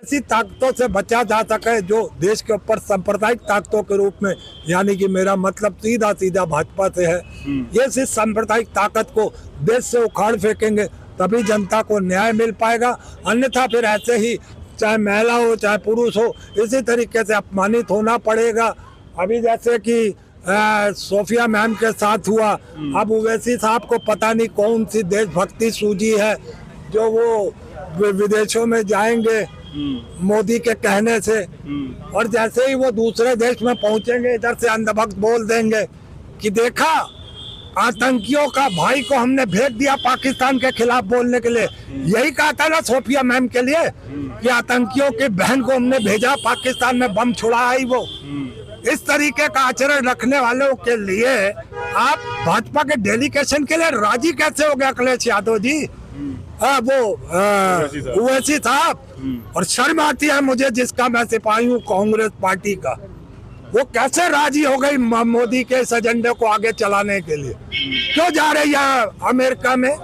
ऐसी ताकतों से बचा जा सके जो देश के ऊपर सांप्रदायिक ताकतों के रूप में, यानी कि मेरा मतलब सीधा सीधा भाजपा से है, ये इस सांप्रदायिक ताकत को देश से उखाड़ फेंकेंगे तभी जनता को न्याय मिल पाएगा। अन्यथा फिर ऐसे ही चाहे महिला हो चाहे पुरुष हो इसी तरीके से अपमानित होना पड़ेगा। अभी जैसे कि सोफिया मैम के साथ हुआ, अब ओवैसी साहब को पता नहीं कौन सी देशभक्ति सूझी है जो वो विदेशों में जाएंगे मोदी के कहने से, और जैसे ही वो दूसरे देश में पहुंचेंगे इधर से अंधभक्त बोल देंगे कि देखा आतंकियों का भाई को हमने भेज दिया पाकिस्तान के खिलाफ बोलने के लिए। यही कहा था ना सोफिया मैम के लिए कि आतंकियों की बहन को हमने भेजा पाकिस्तान में बम छुड़ाई। वो इस तरीके का आचरण रखने वालों के लिए आप भाजपा के डेलीगेशन के लिए राजी कैसे हो गया अखिलेश यादव जी? वो ओवैसी साहब, और शर्म आती है मुझे जिसका मैं सिपाही हूँ कांग्रेस पार्टी का, वो कैसे राजी हो गई मोदी के इस एजेंडे को आगे चलाने के लिए? क्यों जा रही है अमेरिका में,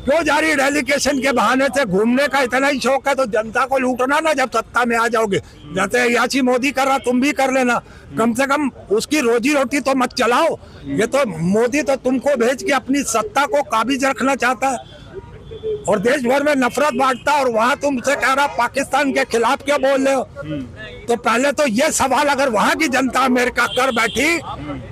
क्यों जा रही डेलीगेशन के बहाने से? घूमने का इतना ही शौक है तो जनता को लूटना ना जब सत्ता में आ जाओगे। जैसे याची मोदी कर रहा तुम भी कर लेना, कम से कम उसकी रोजी रोटी तो मत चलाओ। ये तो मोदी तो तुमको भेज के अपनी सत्ता को काबिज रखना चाहता है और देश भर में नफरत बांटता, और वहाँ तुमसे कह रहा पाकिस्तान के खिलाफ क्या बोल रहे हो? तो पहले तो ये सवाल अगर वहाँ की जनता अमेरिका कर बैठी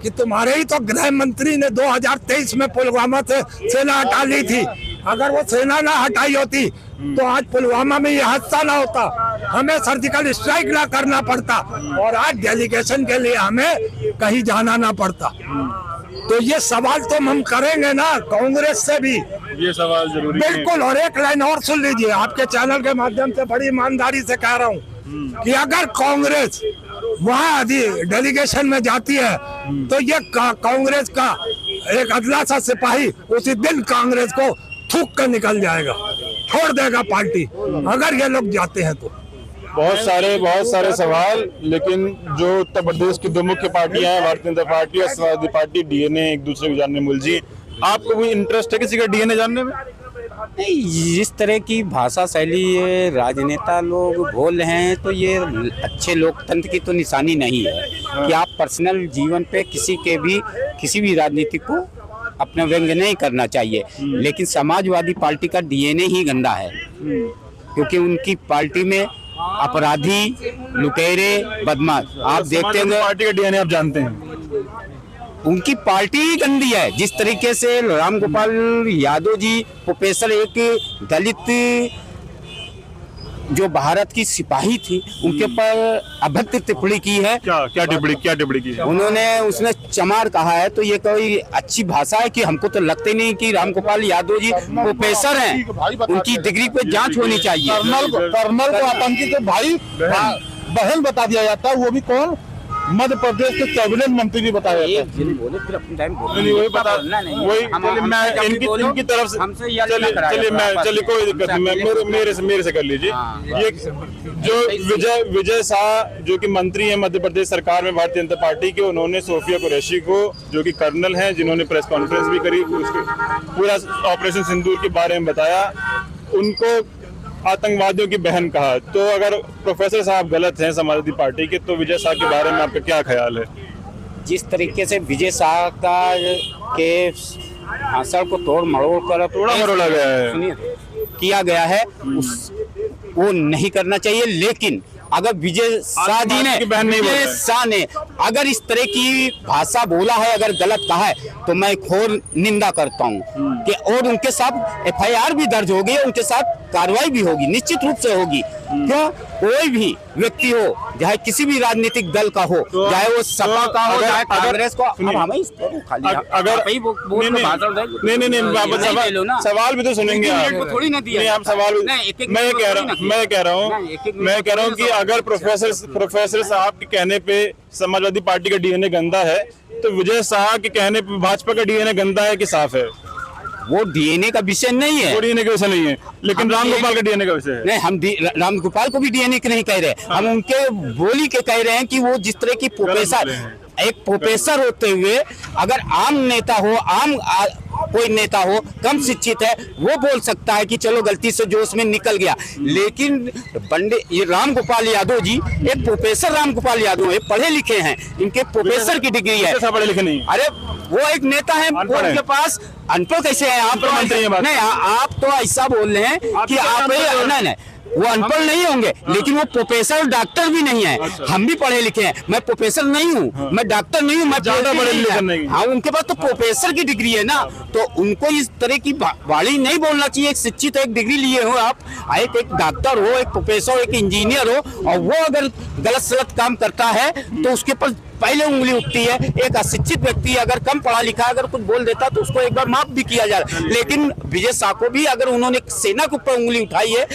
कि तुम्हारे ही तो गृह मंत्री ने 2023 में पुलवामा से सेना हटा ली थी, अगर वो सेना ना हटाई होती तो आज पुलवामा में ये हादसा ना होता, हमें सर्जिकल स्ट्राइक ना करना पड़ता और आज डेलीगेशन के लिए हमें कहीं जाना ना पड़ता। तो ये सवाल तो हम करेंगे ना कांग्रेस से भी, ये सवाल जरूरी है। बिल्कुल। और एक लाइन और सुन लीजिए, आपके चैनल के माध्यम से बड़ी ईमानदारी से कह रहा हूँ कि अगर कांग्रेस वहाँ डेलीगेशन में जाती है तो ये कांग्रेस का एक अदला सा सिपाही उसी दिन कांग्रेस को थूक कर निकल जाएगा, छोड़ देगा पार्टी, अगर ये लोग जाते हैं तो। बहुत सारे सवाल, लेकिन जो उत्तर प्रदेश की दो मुख्य पार्टियां हैं, भारतीय जनता पार्टी और समाजवादी पार्टी, डीएनए एक दूसरे को जानने में उलझी। आपको भी इंटरेस्ट है किसी का डीएनए जानने में? नहीं, जिस तरह की भाषा शैली ये राजनेता लोग बोल रहे हैं तो ये अच्छे लोकतंत्र की तो निशानी नहीं है कि आप पर्सनल जीवन पे किसी भी राजनीति को अपना व्यंग नहीं करना चाहिए। लेकिन समाजवादी पार्टी का डीएनए ही गंदा है, क्योंकि उनकी पार्टी में अपराधी, लुटेरे, बदमाश आप देखते हैं। पार्टी का डीएनए आप जानते हैं? उनकी पार्टी ही गंदी है। जिस तरीके से रामगोपाल यादव जी प्रोफेसर, एक दलित जो भारत की सिपाही थी, उनके ऊपर अभद्र टिप्पणी की है। क्या टिप्पणी की है? उन्होंने उसने चमार कहा है, तो ये कोई अच्छी भाषा है कि हमको तो लगते नहीं कि रामगोपाल यादव जी प्रोफेसर हैं, उनकी डिग्री पे जांच होनी चाहिए। कर्नल को आतंकी तो भाई बहन बता दिया जाता है, वो भी कौन? मध्य प्रदेश के कैबिनेट मंत्री भी बताया जाता है। वही बता, वही मैं इनकी तरफ से, चलिए कोई दिक्कत नहीं, मेरे से कर लीजिए। ये जो विजय शाह जो कि मंत्री हैं मध्य प्रदेश सरकार में भारतीय जनता पार्टी के, उन्होंने सोफिया कुरैशी को, जो कि कर्नल हैं, जिन्होंने प्रेस कॉन्फ्रेंस भी करी, पूरा ऑपरेशन सिंदूर के बारे में बताया, उनको आतंकवादियों की बहन कहा। तो अगर प्रोफेसर साहब गलत हैं समाजवादी पार्टी के, तो विजय शाह के बारे में आपका क्या ख्याल है? जिस तरीके से विजय शाह का के भाषण को तोड़ मरोड़ा गया है, सुनिए, किया गया है, वो नहीं करना चाहिए। लेकिन अगर विजय शाह ने अगर इस तरह की भाषा बोला है, अगर गलत कहा है, तो मैं घोर निंदा करता हूँ कि और उनके साथ एफआईआर भी दर्ज होगी, उनके साथ कार्रवाई भी होगी, निश्चित रूप से होगी। क्यों? कोई भी व्यक्ति हो, चाहे किसी भी राजनीतिक दल का हो, चाहे वो सपा का हो, चाहे कांग्रेस का, सवाल भी तो सुनेंगे आप, थोड़ी ना दिया आप सवाल। मैं कह रहा हूँ कि अगर प्रोफेसर साहब के कहने पे समाजवादी पार्टी का डीएनए गंदा है, तो विजय शाह के कहने पे भाजपा का डीएनए गंदा है कि साफ है? वो डीएनए का विषय नहीं है, वो डीएनए का विषय नहीं है, लेकिन रामगोपाल का डीएनए का विषय है। नहीं, हम रामगोपाल को भी डीएनए के नहीं कह रहे, हम उनके बोली के कह रहे हैं कि वो जिस तरह की प्रोफेसर, एक प्रोफेसर होते हुए अगर आम नेता हो, आम कोई नेता हो कम शिक्षित है वो बोल सकता है कि चलो गलती से जोश में निकल गया, लेकिन पंडित ये राम गोपाल यादव जी एक प्रोफेसर राम गोपाल यादव है, पढ़े लिखे हैं, इनके प्रोफेसर की डिग्री है। पढ़े लिखे नहीं, अरे वो एक नेता है, उनके पास अनपढ़ कैसे है? आप नहीं, आप तो ऐसा बोल रहे हैं कि आप नहीं, वो अनपढ़ नहीं होंगे, लेकिन वो प्रोफेसर और डॉक्टर भी नहीं है। हम भी पढ़े लिखे हैं, मैं प्रोफेसर नहीं हूँ, मैं डॉक्टर नहीं हूँ, मैं ज्यादा पढ़े लिखे नहीं। हाँ, उनके पास तो प्रोफेसर की डिग्री है ना, तो उनको इस तरह की वाणी नहीं बोलना चाहिए। एक शिक्षित एक डिग्री लिए हो आप, एक डॉक्टर हो, एक प्रोफेसर, एक इंजीनियर हो, और वो अगर गलत सलत काम करता है तो उसके पर पहले उंगली उठती है। एक अशिक्षित व्यक्ति अगर कम पढ़ा लिखा अगर कुछ बोल देता तो उसको एक बार माफ भी किया जाए, लेकिन विजय शाह को भी अगर उन्होंने सेना के ऊपर उंगली उठाई है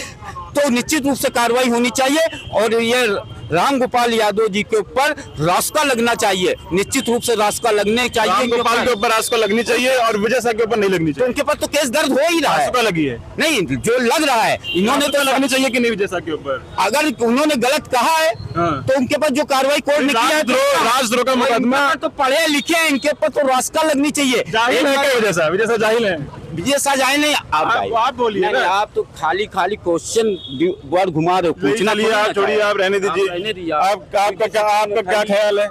तो निश्चित रूप से कार्रवाई होनी चाहिए, और ये राम गोपाल यादव जी के ऊपर रास्ता लगना चाहिए, निश्चित रूप से रास्ता लगने चाहिए। राम गोपाल के ऊपर रास्ता लगनी चाहिए और विजय शाह के ऊपर नहीं लगनी चाहिए। तो उनके पास तो केस दर्द हो ही रहा है, रास्ता लगी है नहीं जो लग रहा है, इन्होंने तो लगनी चाहिए कि नहीं विजय शाह के ऊपर? अगर उन्होंने गलत कहा है तो उनके पास जो कार्रवाई कोर्ट ने किया है, राजद्रोह का मुकदमा, तो पढ़े लिखे हैं, इनके ऊपर तो रास्ता लगनी चाहिए। जाहिल है क्या विजय शाह? विजय शाह जाहिल है? विजय शाह जाहिल नहीं, आप बोलिए ना। आप तो खाली क्वेश्चन वर्ड घुमा रहे हो, पूछना आप छोड़िए, आप रहने दीजिए। आपका क्या ख्याल है?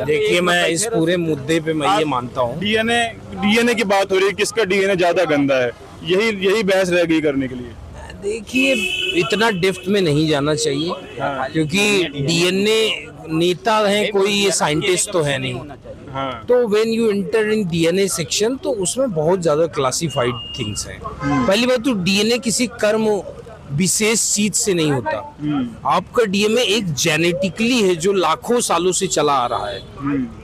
देखिए, मैं इस पूरे मुद्दे पे मैं ये मानता हूँ, डीएनए की बात हो रही है, किसका डीएनए ज्यादा गंदा है, यही बहस रह गई करने के लिए। देखिए इतना डेप्थ में नहीं जाना चाहिए, क्योंकि डीएनए नेता है कोई, ये साइंटिस्ट तो है नहीं। तो when you enter in DNA section तो उसमें बहुत ज्यादा क्लासिफाइड थिंग्स हैं। पहली बात तो डीएनए किसी कर्म विशेष चीज से नहीं होता, आपका डीएनए एक जेनेटिकली है जो लाखों सालों से चला आ रहा है।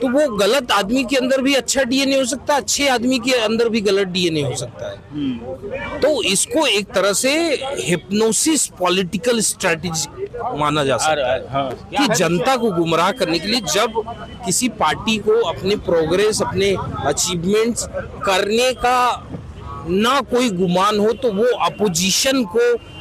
तो वो गलत आदमी के अंदर भी अच्छा डीएनए हो सकता है, अच्छे आदमी के अंदर भी गलत डीएनए हो सकता है। तो इसको एक तरह से हिप्नोसिस पॉलिटिकल स्ट्रेटेजी माना जा सकता है कि जनता को गुमराह करने के लिए जब किसी पार्टी को अपने प्रोग्रेस, अपने अचीवमेंट्स करने का ना कोई गुमान हो, तो वो अपोजिशन को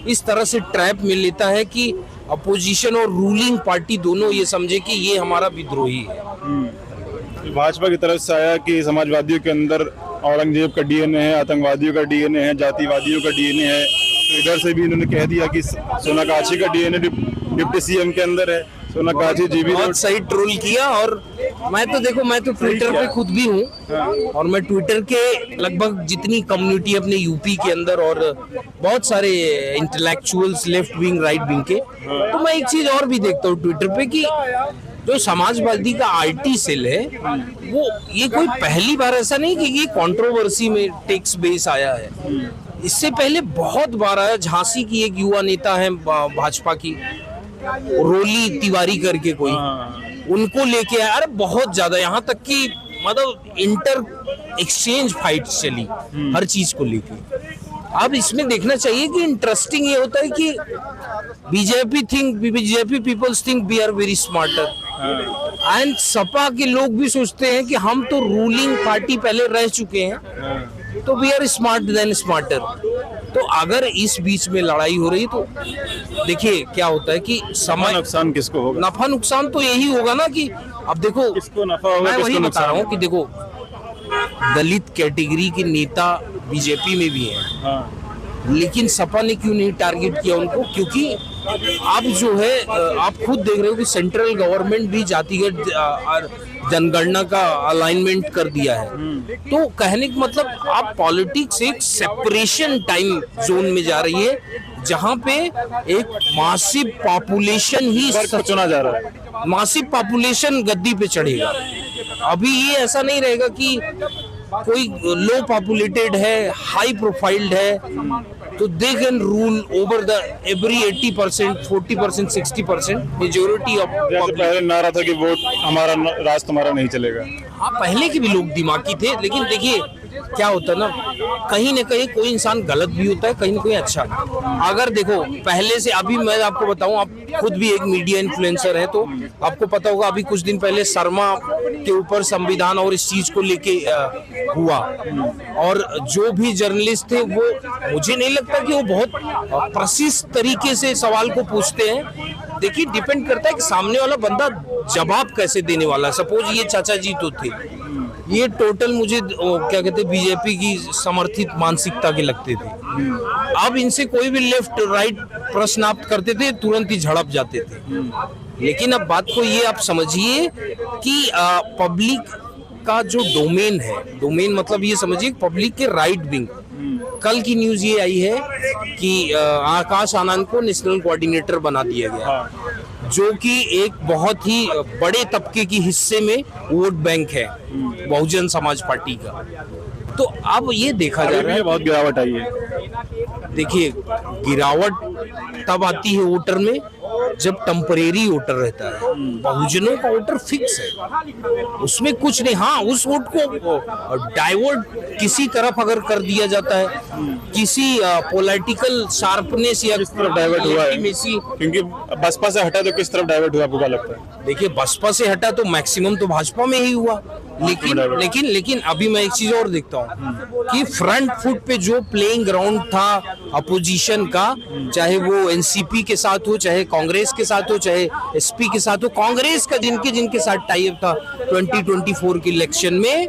इस तरह से ट्रैप में लेता है कि अपोजिशन और रूलिंग पार्टी दोनों ये समझे कि ये हमारा विद्रोही है। भाजपा की तरफ से आया कि समाजवादियों के अंदर औरंगजेब का डीएनए है, आतंकवादियों का डीएनए है, जातिवादियों का डीएनए है। तो इधर से भी इन्होंने कह दिया कि सोनागाछी का डीएनए डिप्टी सीएम के अंदर है। सोनागाछी जी भी बहुत सही ट्रोल किया, और मैं तो देखो, मैं तो ट्विटर पे खुद भी हूँ, और मैं ट्विटर के लगभग जितनी कम्युनिटी अपने यूपी के अंदर और बहुत सारे intellectuals left wing right wing के, तो मैं एक चीज और भी देखता हूँ ट्विटर पे कि जो समाजवादी का आईटी सेल है वो, ये कोई पहली बार ऐसा नहीं कि ये कंट्रोवर्सी में टेक्स बेस आया है, इससे पहले बहुत बार आया। झांसी की एक युवा नेता है भाजपा की, रोली तिवारी करके कोई, उनको लेके आया, अरे बहुत ज्यादा, यहाँ तक कि मतलब इंटर एक्सचेंज फाइट चली हर चीज को लेके। अब इसमें देखना चाहिए कि इंटरेस्टिंग ये होता है कि BJP peoples think we are very smarter, and Sapa के लोग भी सोचते हैं कि हम तो रूलिंग पार्टी पहले रह चुके हैं, तो we are smart than smarter. तो अगर इस बीच में लड़ाई हो रही तो देखिए क्या होता है कि समय नुकसान किसको होगा? नफा नुकसान तो यही होगा ना कि अब देखो किसको नफा होगा, मैं वही किसको बता रहा हूँ कि देखो दलित कैटेगरी के नेता बीजेपी में भी हैं, लेकिन सपा ने क्यों नहीं टारगेट किया उनको? क्योंकि अब जो है आप खुद देख रहे हो कि सेंट्रल गवर्नमेंट भी जातिगत जनगणना का अलाइनमेंट कर दिया है। तो कहने का मतलब आप पॉलिटिक्स एक सेपरेशन टाइम जोन में जा रही है, जहां पे एक मासिव पॉपुलेशन ही चुना जा रहा है, मासिव पॉपुलेशन गद्दी पे चढ़ेगा। अभी ये ऐसा नहीं रहेगा कि कोई लो पॉपुलेटेड है, हाई प्रोफाइल्ड है, तो they can rule over the every 80%, 40%, 60% majority of. पहले नारा था कि वोट हमारा, राज तुम्हारा नहीं चलेगा। हाँ, पहले के भी लोग दिमागी थे, लेकिन देखिए क्या होता है ना, कहीं न कहीं कोई इंसान गलत भी होता है, कहीं न कहीं अच्छा। अगर देखो पहले से, अभी मैं आपको बताऊं, आप खुद भी एक मीडिया इन्फ्लुएंसर है, तो आपको पता होगा अभी कुछ दिन पहले शर्मा के ऊपर संविधान और इस चीज को लेके हुआ, और जो भी जर्नलिस्ट थे वो, मुझे नहीं लगता कि वो बहुत प्रशिष्ट तरीके से सवाल को पूछते हैं। देखिए डिपेंड करता है कि सामने वाला बंदा जवाब कैसे देने वाला है। सपोज ये चाचा जी तो थे, ये टोटल मुझे क्या कहते हैं बीजेपी की समर्थित मानसिकता के लगते थे। अब इनसे कोई भी लेफ्ट राइट प्रश्न आप करते थे तुरंत ही झड़प जाते थे। लेकिन अब बात को ये आप समझिए कि पब्लिक का जो डोमेन है, डोमेन मतलब ये समझिए पब्लिक के राइट विंग। कल की न्यूज ये आई है कि आकाश आनंद को नेशनल कोऑर्डिनेटर बना दिया गया, जो कि एक बहुत ही बड़े तबके की हिस्से में वोट बैंक है बहुजन समाज पार्टी का। तो अब ये देखा जा रहा है बहुत गिरावट आई है। देखिए गिरावट तब आती है वोटर में जब टेम्परेरी वोटर रहता है। बहुजनों का वोटर फिक्स है, उसमें कुछ नहीं। हाँ, उस वोट को डाइवर्ट किसी तरफ अगर कर दिया जाता है, किसी पॉलिटिकल शार्पनेस या किस तरफ डाइवर्ट हुआ है, क्योंकि बसपा से हटा तो किस तरफ डाइवर्ट हुआ आपको क्या लगता है? देखिए बसपा से हटा तो मैक्सिमम तो भाजपा में ही हुआ। लेकिन अभी मैं एक चीज और देखता हूँ कि फ्रंट फुट पे जो प्लेइंग ग्राउंड था अपोजिशन का, चाहे वो एनसीपी के साथ हो, चाहे कांग्रेस के साथ हो, चाहे एसपी के साथ हो, कांग्रेस का जिनके साथ टाई अप था 2024 के इलेक्शन में,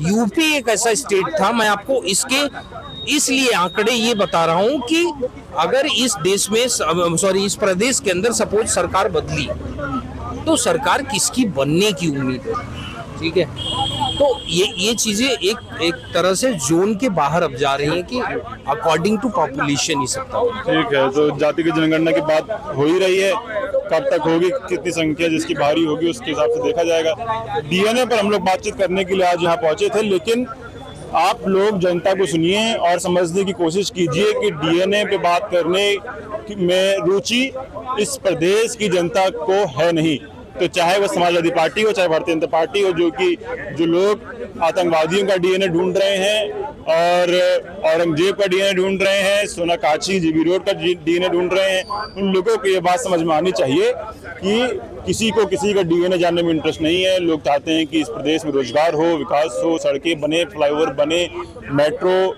यूपी एक ऐसा स्टेट था। मैं आपको इसके इसलिए आंकड़े ये बता रहा हूं कि अगर इस देश में इस प्रदेश के अंदर सपोज सरकार बदली तो सरकार किसकी बनने की उम्मीद है, ठीक है? तो ये चीजें एक तरह से जोन के बाहर अब जा रही हैं कि अकॉर्डिंग टू पॉपुलेशन ही सकता हो। ठीक है, तो जाति की जनगणना की बात हो ही रही है, कब तक होगी, कितनी संख्या जिसकी भारी होगी उसके हिसाब से देखा जाएगा। डीएनए पर हम लोग बातचीत करने के लिए आज यहाँ पहुंचे थे, लेकिन आप लोग जनता को सुनिए और समझने की कोशिश कीजिए कि डीएनए पे बात करने में रुचि इस प्रदेश की जनता को है नहीं। तो चाहे वो समाजवादी पार्टी हो, चाहे भारतीय जनता पार्टी हो, जो लोग आतंकवादियों का डीएनए ढूंढ रहे हैं और औरंगजेब का डीएनए ढूंढ रहे हैं, सोनाकाछी जीबी रोड का डीएनए ढूंढ रहे हैं, उन लोगों को ये बात समझ में आनी चाहिए कि किसी को किसी का डीएनए जानने में इंटरेस्ट नहीं है। लोग चाहते हैं कि इस प्रदेश में रोजगार हो, विकास हो, सड़कें बने, फ्लाईओवर बने, मेट्रो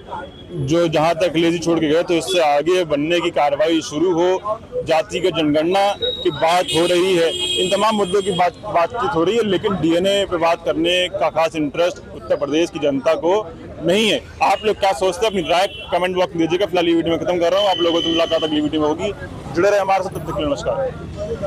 जो जहां तक लेजी छोड़ के गए तो इससे आगे बनने की कार्रवाई शुरू हो, जाति की जनगणना की बात हो रही है, इन तमाम मुद्दों की बातचीत हो रही है, लेकिन डीएनए पे बात करने का खास इंटरेस्ट उत्तर प्रदेश की जनता को नहीं है। आप लोग क्या सोचते हैं, अपनी राय कमेंट बॉक्स में दीजिएगा। फिलहाल ये वीडियो में खत्म कर रहा हूँ, आप लोगों से मुलाकात अगली वीडियो में होगी। जुड़े रहे हमारे साथ, तब तक के लिए नमस्कार।